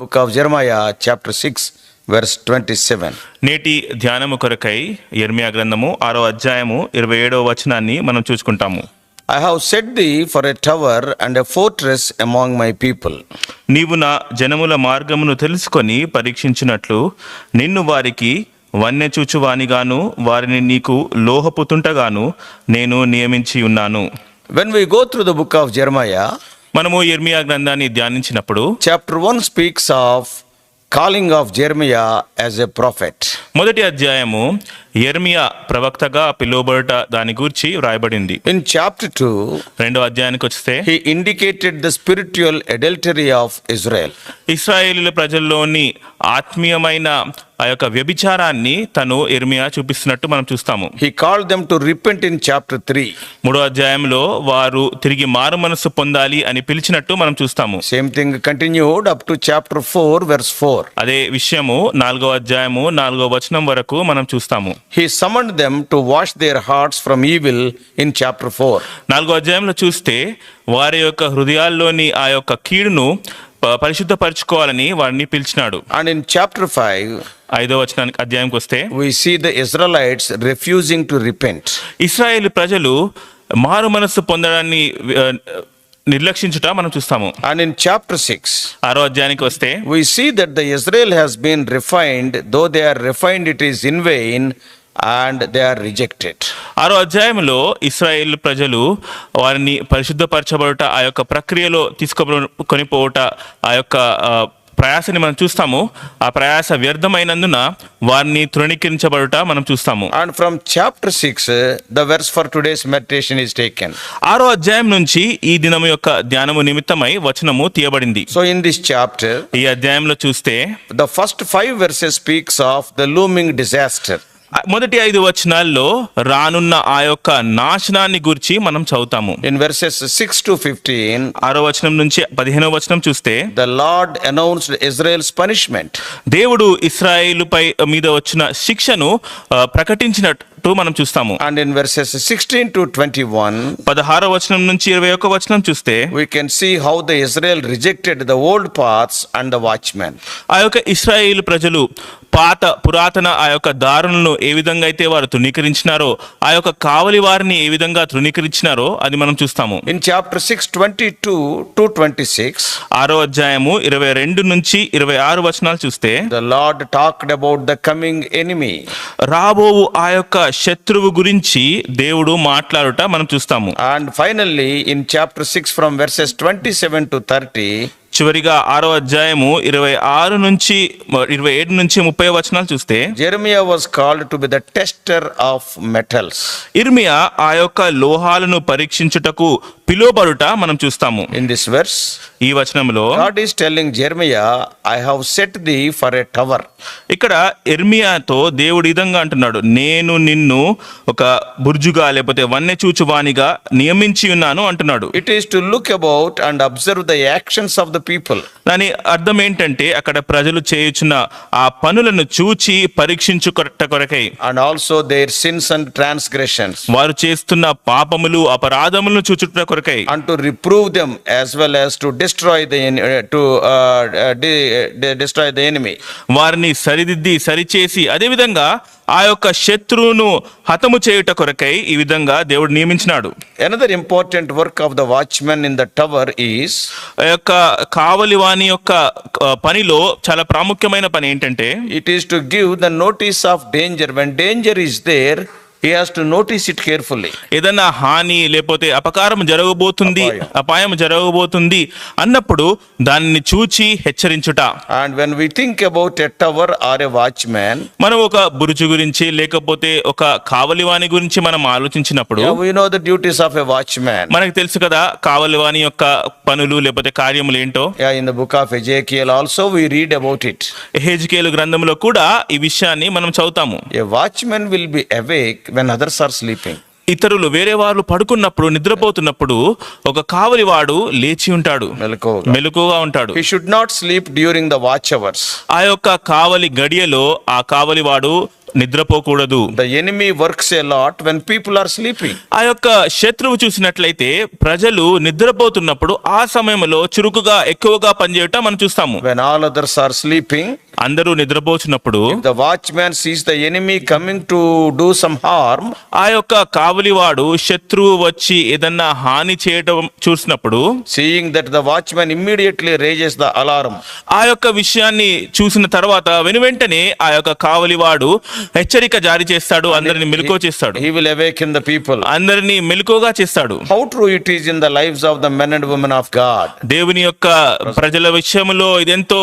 Book of Jeremiah chapter 6 verse 27. నేటి ధ్యానము కొరకై యెర్మీయా గ్రంథము 6వ అధ్యాయము 27వ వచనాన్ని మనం చూసుకుంటాము. I have set thee for a tower and a fortress among my people. నీవు నా జనముల మార్గమును తెలుసుకొని పరీక్షించినట్లు నిన్ను వారికి వన్నె చూచువానిగాను వారిని నీకు లోహపుతుంటగాను నేను నియమించి ఉన్నాను. When we go through the book of Jeremiah, మనము యెర్మీయా గ్రంథాన్ని ధ్యానించినప్పుడు chapter 1 speaks of calling of Jeremiah as a prophet. మొదటి అధ్యాయము యెర్మీయా ప్రవక్తగా పిలువబడుట దాని గురించి వ్రాయబడింది. In chapter 2, రెండవ అధ్యాయానికి వస్తే he indicated the spiritual adultery of Israel. ఇశ్రాయేలీల ప్రజల్లోని ఆత్మీయమైన ఆ యొక్క వ్యభిచారాన్ని తను యెర్మీయా చూపిస్తున్నట్టు మనం చూస్తాము. He called them to repent in chapter 3. మూడో అధ్యాయంలో వారు తిరిగి మారు మనస్సు పొందాలి అని పిలిచినట్టు మనం చూస్తాము. Same thing continued up to chapter 4 verse 4. అదే విషయము 4వ అధ్యాయము 4వ వచనం వరకు మనం చూస్తాము. He summoned them to wash their hearts from evil in chapter 4. 4వ అధ్యాయంలో చూస్తే వారి యొక్క హృదయాల్లోని ఆ యొక్క కీడును పరిశుద్ధపరచుకోవాలని వారిని పిలిచినాడు. And in chapter 5, 5వ అధ్యాయంకి వస్తే we see the Israelites refusing to repent. ఇశ్రాయేలు ప్రజలు మారు మనస్సు పొందడాన్ని నిర్లక్షించుట మనం చూస్తాము. And in chapter 6, 6వ అధ్యాయానికి వస్తే we see that the Israel has been refined, though they are refined it is in vain and they are rejected. 6వ అధ్యాయంలో ఇశ్రాయేలు ప్రజలు వారిని పరిశుద్ధపరచబడుట ఆ యొక్క ప్రక్రియలో తీసుకొని పోవుట ఆ యొక్క ప్రయాసని మనం చూస్తాము. ఆ ప్రయాస వ్యర్థమైనందున వారిని తృణీకరించబడుట మనం చూస్తాము. And from chapter 6, the verse for today's meditation is taken. 6వ అధ్యాయం నుంచి ఈ దినము యొక్క ధ్యానము నిమిత్తమై వచనము తీయబడింది. So in this chapter, ఈ అధ్యాయంలో చూస్తే the first 5 verses speaks of the looming disaster. మొదటి 5 వచనాల్లో రానున్న ఆ యొక్క నాశనాన్ని గురించి మనం చదువుతాము. In verses 6 to 15, 6వ వచనం నుంచి 15వ వచనం చూస్తే the Lord announced Israel's punishment. దేవుడు ఇశ్రాయేలు మీద వచ్చిన శిక్షను ప్రకటించినట్టు మనం చూస్తాము. And in verses 16 to 21, 16వ వచనం నుంచి 21వ వచనం చూస్తే we can see how the Israel rejected the old paths and the watchmen. ఆ యొక్క ఇశ్రాయేలు ప్రజలు పురాతన ఆ యొక్క దారులను ఏ విధంగా అయితే వారు తృణీకరించినారో ఆ యొక్క కావలి వారిని ఏ విధంగా తృణీకరించినారో అది మనం చూస్తాము. In chapter 6, 22 to 26, 6వ అధ్యాయము 22 నుంచి 26 వచనాలు చూస్తే the Lord talked about the coming enemy. రాబోవు ఆ యొక్క శత్రువు గురించి దేవుడు మాట్లాడుట మనం చూస్తాము. And finally, in chapter 6 from verses 27 to 30, చివరిగా 6వ అధ్యాయము 27 నుంచి 30 వచనాలు చూస్తే Jeremiah was called to be the tester of metals. ఇర్మియా ఆ యొక్క లోహాలను పరీక్షించుటకు పిలువబడుట మనం చూస్తాము. In this verse, ఈ వచనంలో God is telling Jeremiah, I have set thee for a tower. ఇక్కడ ఇర్మియాతో దేవుడు విధంగా అంటున్నాడు, నేను నిన్ను ఒక బుర్జుగా లేకపోతే వన్నె చూచువానిగా నియమించి ఉన్నాను అంటున్నాడు. It is to look about and observe the actions of the people. దాని అర్థం ఏంటంటే అక్కడ ప్రజలు చేయుచున్న ఆ పనులను చూచి పరీక్షించుట కొరకై, And also their sins and transgressions. వారు చేస్తున్న పాపములు అపరాధములను చూచుట కొరకై, And to reprove them as well as to destroy destroy the enemy. వారిని సరిదిద్ది సరిచేసి అదే విధంగా ఆ యొక్క శత్రువును హతము చేయుట కొరకై ఈ విధంగా దేవుడు నియమించినాడు. Another important work of the watchman in the tower is ఆ యొక్క కావలివాని యొక్క పనిలో చాలా ప్రాముఖ్యమైన పని ఏంటంటే it is to give the notice of danger. When danger is there, he has to notice it carefully. ఏదైనా హాని లేకపోతే అపకారం జరగబోతుంది, అపాయం జరగబోతుంది అన్నప్పుడు దానిని చూచి హెచ్చరించుట. And when we think about a tower or a watchman, మనం ఒక బురుజు గురించి లేకపోతే ఒక కావలివాని గురించి మనం ఆలోచించినప్పుడు we know the duties of a watchman. మనకు తెలుసు కదా కావలివాని యొక్క పనులు లేకపోతే కార్యములు ఏంటో. In the book of Ezekiel also we read about it. Ezekiel గ్రంథంలో కూడా ఈ విషయాన్ని మనం చదువుతాము. A watchman will be awake when others are sleeping. ఇతరులు వేరే వాళ్ళు పడుకున్నప్పుడు నిద్రపోతున్నప్పుడు ఒక కావలివాడు లేచి ఉంటాడు, మెలకువగా. మెలకుగా ఉంటాడు. He should not sleep during the watch hours. ఆ యొక్క కావలి గడియలో ఆ కావలివాడు నిద్రపోకూడదు. The enemy works a lot when people are sleeping. ఆ యొక్క శత్రువు చూసినట్లయితే ప్రజలు నిద్రపోతున్నప్పుడు ఆ సమయంలో చురుకుగా ఎక్కువగా పనిచేయటం మనం చూస్తాము. When all others are sleeping, అందరూ నిద్రపోతున్నప్పుడు if the watchman sees the enemy coming to do some harm, ఆ యొక్క కావలివాడు శత్రువు వచ్చి ఏదన్నా హాని చేయడం చూసినప్పుడు seeing that, the watchman immediately raises the alarm. ఆ యొక్క విషయాన్ని చూసిన తర్వాత వెనువెంటనే ఆ యొక్క కావలివాడు హెచ్చరిక జారీ చేస్తాడు, అందరిని మెలకువ చేస్తాడు, He will awaken the people. అందరినీ మెలకువగా చేస్తాడు. How true it is in the lives of the men and women of God. దేవుని యొక్క ప్రజల విషయంలో ఇదెంతో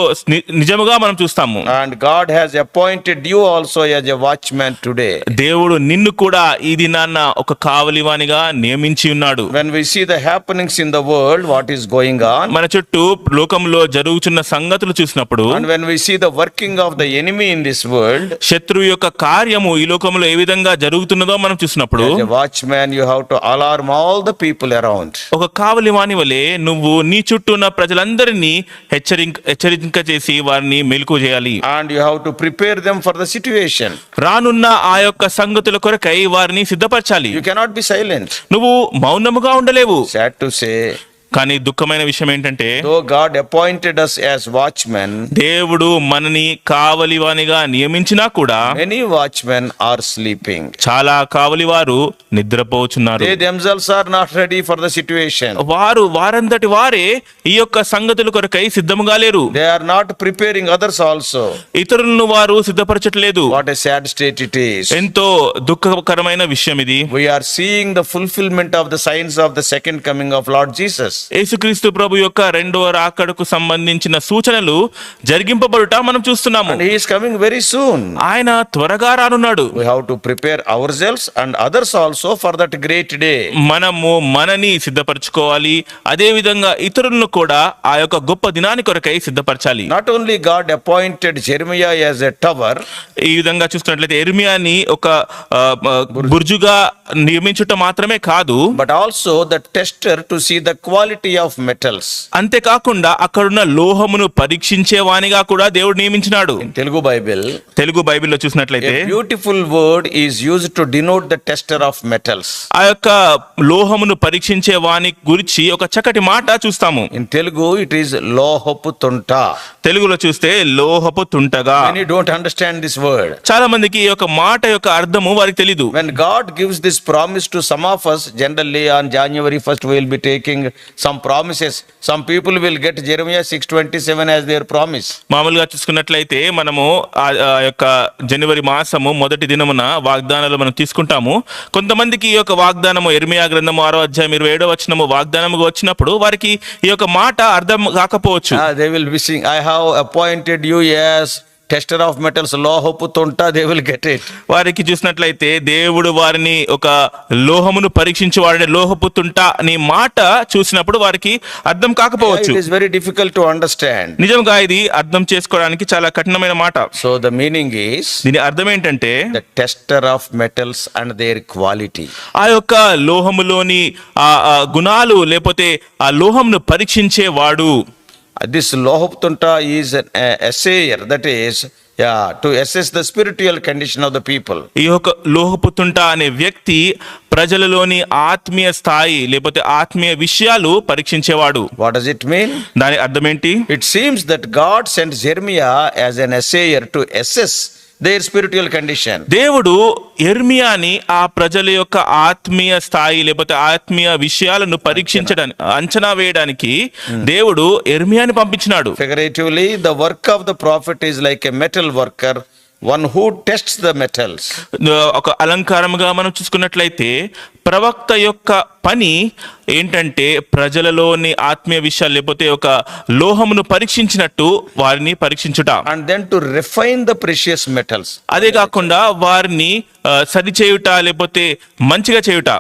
నిజముగా మనం చూస్తాము. And God has appointed you also as a watchman today. దేవుడు నిన్ను కూడా ఈ దినాన్న ఒక కావలివానిగా నియమించి ఉన్నాడు. When we see the happenings in the world, what is going on, మన చుట్టూ లోకంలో జరుగుతున్న సంగతులు చూసినప్పుడు, and when we see the working of the enemy in this world, శత్రువు యొక్క కార్యము ఈ లోకంలో ఏ విధంగా జరుగుతున్నదో మనం చూసినప్పుడు, as a watchman you have to alarm all the people around. ఒక కావలివాని వలె నువ్వు నీ చుట్టూ ఉన్న ప్రజలందరినీ హెచ్చరిక చేసి వారిని మెలకువ చేయాలి. And you have to prepare them for the situation. రానున్న ఆ యొక్క సంగతుల కొరకై వారిని సిద్ధపరచాలి. You cannot be silent. నువ్వు మౌనముగా ఉండలేవు. Sad to say, కానీ దుఃఖమైన విషయం ఏంటంటే, though God appointed us as watchmen, దేవుడు మనని కావలివానిగా నియమించినా కూడా many watchmen are sleeping. చాలా కావలివారు నిద్రపోచున్నారు. They themselves are not ready for the situation. వారంతటి వారే ఈ యొక్క సంగతుల కొరకై సిద్ధముగా లేరు. They are not preparing others also. ఇతరులను వారు సిద్ధపరచట్లేదు. What a sad state it is. ఎంతో దుఃఖకరమైన విషయం ఇది. We are seeing the fulfillment of the signs of the second coming of Lord Jesus. యేసుక్రీస్తు ప్రభు యొక్క రెండవ రాకడకు సంబంధించిన సూచనలు జరిగింపబడుట మనం చూస్తున్నాము. And he is coming very soon. ఆయన త్వరగా రానున్నాడు. We have to prepare ourselves and others also for that great day. మనము మనని సిద్ధపరచుకోవాలి, అదే విధంగా ఇతరులను కూడా ఆ యొక్క గొప్ప దినాని కొరకై సిద్ధపరచాలి. Not only God appointed Jeremiah as a tower, ఈ విధంగా చూస్తున్నట్లయితే ఎర్మియాని ఒక బుర్జుగా నియమించుట మాత్రమే కాదు, but also the tester to see the quality of metals. అంతేకాకుండా అక్కడున్న లోహమును పరీక్షించే వానిగా కూడా దేవుడు నియమించినాడు. In Telugu Bible, తెలుగు బైబిల్లో చూసినట్లయితే a beautiful word is used to denote the tester of metals. ఆ యొక్క లోహమును పరీక్షించే వాని గురించి ఒక చక్కటి మాట చూస్తాము. In Telugu it is lohapu tunta. తెలుగులో చూస్తే లోహపు తుంటగా. Many don't understand this word. చాలా మందికి ఈ యొక్క మాట యొక్క అర్థము వారికి తెలీదు. When God gives this promise to some of us, generally on January 1st we will be taking some promises. Some people will get Jeremiah 6:27 as their promise. మామూలుగా చూసుకున్నట్లయితే మనము ఆ యొక్క జనవరి మాసము మొదటి దినమున వాగ్దానాలు మనం తీసుకుంటాము. కొంతమందికి ఈ యొక్క వాగ్దానము ఇర్మియా గ్రంథము 6వ అధ్యాయం 27వ వచనము వాగ్దానముగా వచ్చినప్పుడు వారికి ఈ యొక్క మాట అర్థం కాకపోవచ్చు. They will be saying, I have appointed you as tester of metals, lohapu tunta, they will get it. వారికి చూసినట్లయితే దేవుడు వారిని ఒక లోహమును పరీక్షించేవాడని లోహపు తుంట అనే మాట చూసినప్పుడు వారికి అర్థం కాకపోవచ్చు. It is very difficult to understand. నిజంగా ఇది అర్థం చేసుకోవడానికి చాలా కఠినమైన మాట. So the meaning is, దీని అర్థం ఏంటంటే, the tester of metals and their quality. ఆ యొక్క లోహములోని ఆ గుణాలు లేకపోతే ఆ లోహమును పరీక్షించేవాడు. This lohapu tunta is an assayer, that is, to assess the spiritual condition of the people. ఈ యొక్క లోహపు తుంట అనే వ్యక్తి ప్రజలలోని ఆత్మీయ స్థాయి లేకపోతే ఆత్మీయ విషయాలు పరీక్షించేవాడు. What does it mean? దాని అర్థం ఏంటి? It seems that God sent Jeremiah as an assayer to assess their spiritual condition. దేవుడు ఎర్మియాని ఆ ప్రజల యొక్క ఆత్మీయ స్థాయి లేకపోతే ఆత్మీయ విషయాలను పరీక్షించడానికి అంచనా వేయడానికి దేవుడు ఎర్మియాని పంపించినాడు. Figuratively, the work of the prophet is like a metal worker, one who tests the metals. ఒక అలంకారముగా మనం చూసుకున్నట్లయితే ప్రవక్త యొక్క పని ఏంటంటే ప్రజలలోని ఆత్మీయ విషయాలు లేకపోతే ఒక లోహమును పరీక్షించినట్టు వారిని పరీక్షించుట, And then to refine the precious metals. అదే కాకుండా వారిని సరిచేయుట లేకపోతే మంచిగా చేయుట.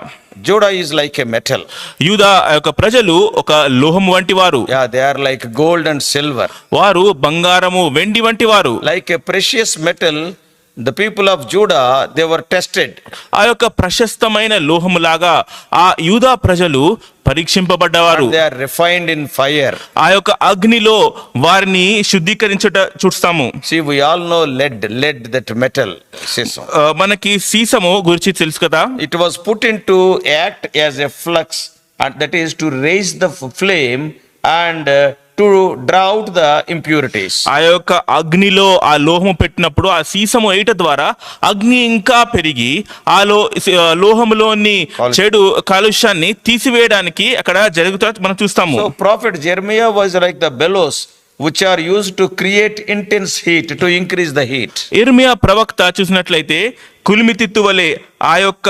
Judah is like a metal. యూదా యొక్క ప్రజలు ఒక లోహము వంటి వారు. Yeah, they are like gold and silver. వారు బంగారము వెండి వంటి వారు. Like a precious metal, the people of Judah, they were tested. ఆ యొక్క ప్రశస్తమైన లోహములాగా ఆ యూదా ప్రజలు పరీక్షింపబడ్డవారు. They are refined in fire. ఆ యొక్క అగ్నిలో వారిని శుద్ధీకరించుట చూస్తాము. See, we all know lead, that metal. Sisam. మనకి సీసము గురించి తెలుసు కదా. It was put into act as a flux, and that is to raise the flame and to draw out the impurities. ఆ యొక్క అగ్నిలో ఆ లోహము పెట్టినప్పుడు ఆ సీసము వేయట ద్వారా అగ్ని ఇంకా పెరిగి లోహములోని చెడు కాలుష్యాన్ని తీసివేయడానికి అక్కడ జరుగుతా మనం చూస్తాము. So prophet Jeremiah was like the bellows which are used to create intense heat, to increase the heat. ఇర్మియా ప్రవక్త చూసినట్లయితే కులిమితిత్తు వలె ఆ యొక్క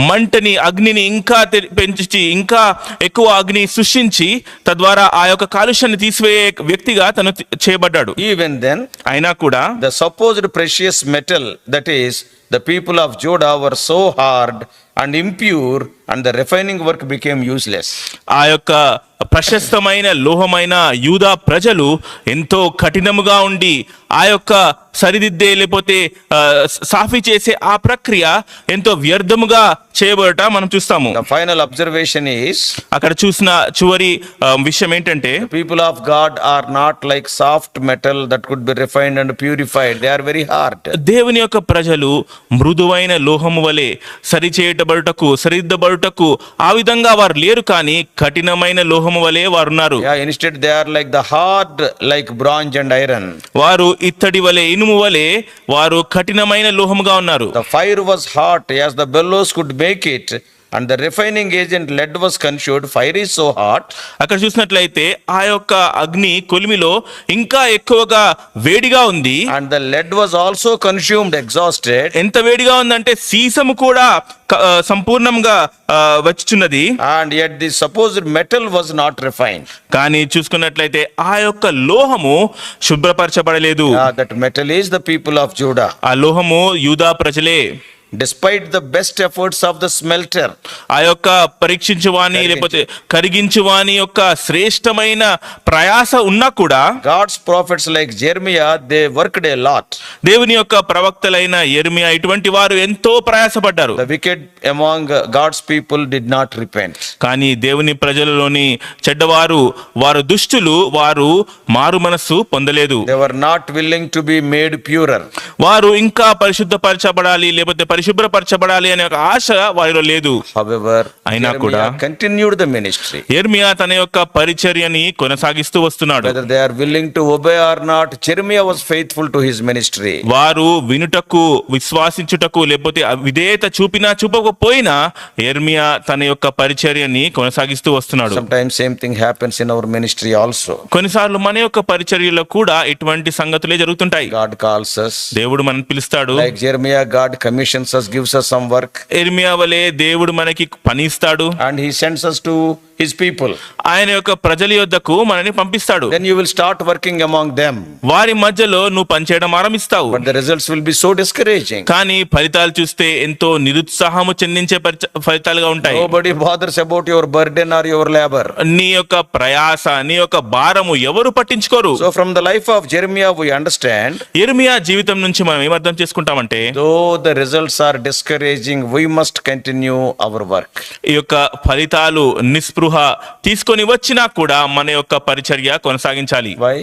మంటని అగ్నిని ఇంకా పెంచి ఇంకా ఎక్కువ అగ్ని సృష్టించి తద్వారా ఆ యొక్క కాలుష్యాన్ని తీసివేయే వ్యక్తిగా తను చేయబడ్డాడు. Even then, అయినా కూడా the supposed precious metal, that is the people of Judah, were so hard and impure, and the refining work became useless. ఆ యొక్క ప్రశస్తమైన లోహమైన యూదా ప్రజలు ఎంతో కఠినముగా ఉండి ఆ యొక్క సరిదిద్దే లేకపోతే సాఫీ చేసే ఆ ప్రక్రియ ఎంతో వ్యర్థముగా చేయబడట మనం చూస్తాము. The final observation is, అక్కడ చూసిన చివరి విషయం ఏంటంటే, people of God are not like soft metal that could be refined and purified. They are very hard. దేవుని యొక్క ప్రజలు మృదువైన లోహము వలె సరిదిద్దబడుటకు ఆ విధంగా వారు లేరు, కానీ కఠినమైన లోహము వలె వారు ఉన్నారు. Instead they are like the hard, like bronze and iron. వారు ఇత్తడి వలె ఇనుము వలె వారు కఠినమైన లోహముగా ఉన్నారు. The fire was hot as the bellows could make it, and the refining agent lead was consumed. Fire is so hot. అక్కడ చూసినట్లయితే ఆ యొక్క అగ్ని కొలిమిలో ఇంకా ఎక్కువగా వేడిగా ఉంది. And the lead was also consumed, exhausted. ఎంత వేడిగా ఉందంటే సీసము కూడా సంపూర్ణంగా వచ్చుచున్నది. And yet the supposed metal was not refined. కానీ చూసుకున్నట్లయితే ఆ యొక్క లోహము శుభ్రపరచబడలేదు. That metal is the people of Judah. ఆ లోహము యూదా ప్రజలే. Despite the best efforts of the smelter, ఆ యొక్క పరీక్షించువాని లేకపోతే కరిగించువాని యొక్క శ్రేష్టమైన ప్రయాస ఉన్నా కూడా God's prophets like Jeremiah, they worked a lot. దేవుని యొక్క ప్రవక్తలైన యెర్మియా ఇటువంటి వారు ఎంతో ప్రయాసపడ్డారు. The wicked among God's people did not repent. కానీ దేవుని ప్రజలలోని చెడ్డవారు, వారు దుష్టులు, వారు మారు మనస్సు పొందలేదు. They were not willing to be made purer. వారు ఇంకా పరిశుద్ధపరచబడాలి లేకపోతే పరిశుభ్రపరచబడాలి అనే ఒక ఆశ వారిలో లేదు. However, అయినా కూడా Jeremiah continued the ministry. యెర్మియా తన యొక్క పరిచర్యని కొనసాగిస్తూ వస్తున్నాడు. Whether they are willing to obey or not, Jeremiah was faithful to his ministry. వారు వినుటకు విశ్వాసించుటకు లేకపోతే విధేయత చూపినా చూపకపోయినా యెర్మియా తన యొక్క పరిచర్యని కొనసాగిస్తూ వస్తున్నాడు. Sometimes same thing happens in our ministry also. కొన్నిసార్లు మన యొక్క పరిచర్యలో కూడా ఇటువంటి సంగతులే జరుగుతుంటాయి. God calls us. దేవుడు మనల్ని పిలుస్తాడు. Like Jeremiah, God commissions us, gives us some work. యెర్మియా వలె దేవుడు మనకి పని ఇస్తాడు. And he sends us to his people. ఆయన యొక్క ప్రజల యొద్దకు మనల్ని పంపిస్తాడు. Then you will start working among them. వారి మధ్యలో నువ్వు పనిచేయడం ఆరంభిస్తావు. But the results will be so discouraging. కానీ ఫలితాలు చూస్తే ఎంతో నిరుత్సాహము చెందించే ఫలితాలుగా ఉంటాయి. Nobody bothers about your burden or your labor. నీ యొక్క ప్రయాస, నీ యొక్క భారము ఎవరు పట్టించుకోరు. So from the life of Jeremiah we understand, యెర్మియా జీవితం నుంచి మనం ఏం అర్థం చేసుకుంటామంటే, though the results are discouraging, we must continue our work. ఈ యొక్క ఫలితాలు నిస్పృహ తీసుకొని వచ్చినా కూడా మన యొక్క పరిచర్య కొనసాగించాలి. Why?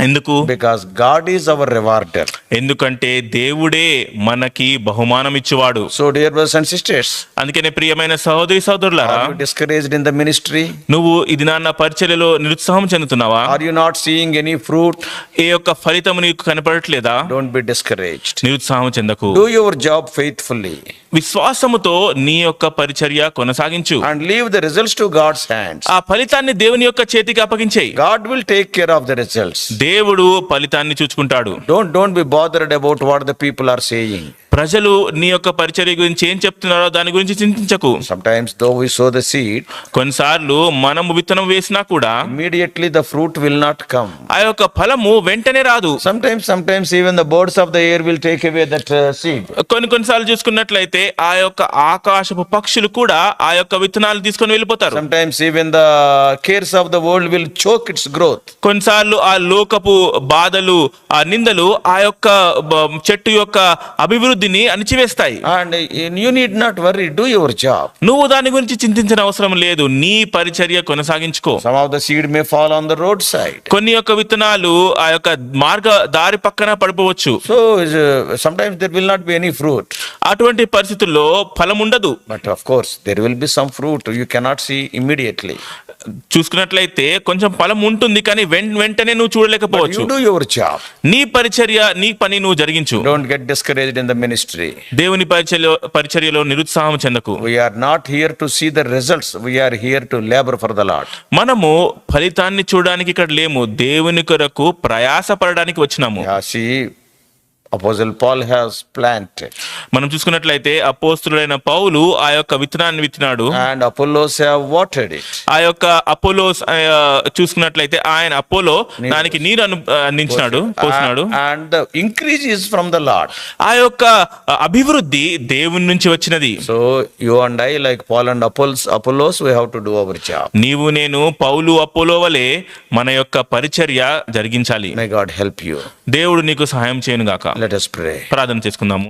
ఎందుకు? Because God is our rewarder. ఎందుకంటే దేవుడే మనకి బహుమానం ఇచ్చేవాడు. So dear brothers and sisters, అందుకనే ప్రియమైన సహోదరి సహోదరులారా, are you discouraged in the ministry? నువ్వు ఇది నాన్న పరిచర్యలో నిరుత్సాహం చెందుతున్నావా? Are you not seeing any fruit? ఏ యొక్క ఫలితం నీకు కనపడట్లేదా? Don't be discouraged. నిరుత్సాహం చెందకు. Do your job faithfully విశ్వాసముతో నీ యొక్క పరిచర్య కొనసాగించు. and leave the results to God's hands. ఆ ఫలితాన్ని దేవుని యొక్క చేతికి అప్పగించేయి. God will take care of the results. దేవుడు ఫలితాన్ని చూసుకుంటాడు. Don't be bothered about what the people are saying. ప్రజలు నీ యొక్క పరిచర్య గురించి ఏం చెప్తున్నారో దాని గురించి చింతించకు. Sometimes though we sow the seed, కొన్నిసార్లు మనము విత్తనం వేసినా కూడా immediately the fruit will not come. ఆ యొక్క ఫలము వెంటనే రాదు. Sometimes even the birds of the air will take away that seed. కొన్నిసార్లు చూసుకున్నట్లయితే ఆ యొక్క ఆకాశపు పక్షులు కూడా ఆ యొక్క విత్తనాలు తీసుకొని వెళ్ళిపోతారు. Sometimes even the cares of the world will choke its growth. కొన్నిసార్లు ఆ లోకపు బాధలు, ఆ నిందలు ఆ యొక్క చెట్టు యొక్క అభివృద్ధిని అణిచివేస్తాయి. And you need not worry, do your job. నువ్వు దాని గురించి చింతించిన అవసరం లేదు, నీ పరిచర్య కొనసాగించుకో. Some of the seed may fall on the roadside. కొన్ని యొక్క విత్తనాలు ఆ యొక్క దారి పక్కన పడిపోవచ్చు. So sometimes there will not be any fruit. అటువంటి పరిస్థితుల్లో ఫలం ఉండదు. But of course there will be some fruit you cannot see immediately. చూసుకున్నట్లయితే కొంచెం ఫలం ఉంటుంది, కానీ వెంటనే నువ్వు But చూడలేకపోవచ్చు. you do your job. నీ నీ పని నువ్వు జరిగించు. Don't get discouraged in the ministry. దేవుని పరిచర్యలో నిరుత్సాహం చెందకు. We are not here to see the results. We are here to labor for the Lord. మనము ఫలితాన్ని చూడడానికి ఇక్కడ లేము, దేవుని కొరకు ప్రయాసపడడానికి వచ్చినాము. Yeah, see, Apostle Paul has planted మనం చూసుకున్నట్లయితే అపోస్తులుడైన పౌలు ఆ యొక్క విత్తనాన్ని విత్తినాడు. and Apollos have watered it. ఆ యొక్క అపోలోస్ చూసుకున్నట్లయితే ఆయన అపోలో దానికి నీరు అందించినాడు, పోసినాడు. And the increase is from the Lord. ఆ యొక్క అభివృద్ధి దేవుని నుంచి వచ్చినది. So you and I, like Paul and Apollos, we have to do our job. నీవు నేను పౌలు అపోలో వలె మన యొక్క పరిచర్య జరిగించాలి. May God help you. దేవుడు నీకు సహాయం చేయను గాక. Let us pray. ప్రార్థన చేసుకుందాము.